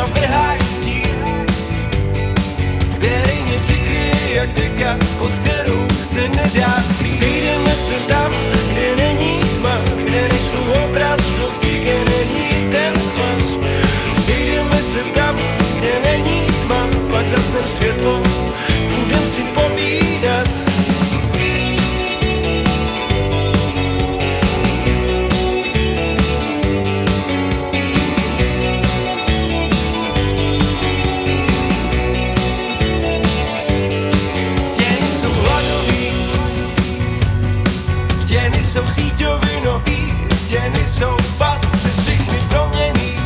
a vrháš stín, který mě přikryje jak deka, pod kterou se nedá skrýt. Sejdeme se tam, kde není tma, kde nejsou obrazovky, kde není ten hlas. Sejdeme se tam, kde není tma, pak zasnem světlo, budem si povídat. Jsou síťovinový, stěny jsou past, přes všechny promění.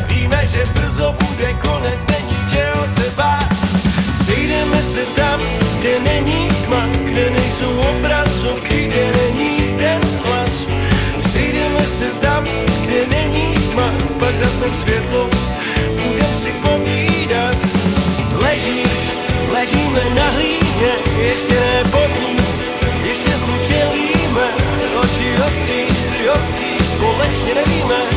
Víme, že brzo bude konec, není čeho se bát. Sejdeme se tam, kde není tma, kde nejsou obrazovky, kde není ten hlas. Sejdeme se tam, kde není tma, pak zasnem světlo, budem si povídat. Ležíme na hlíně, ještě nebojím, ještě zlučelíme, oči ostří, společně nevíme.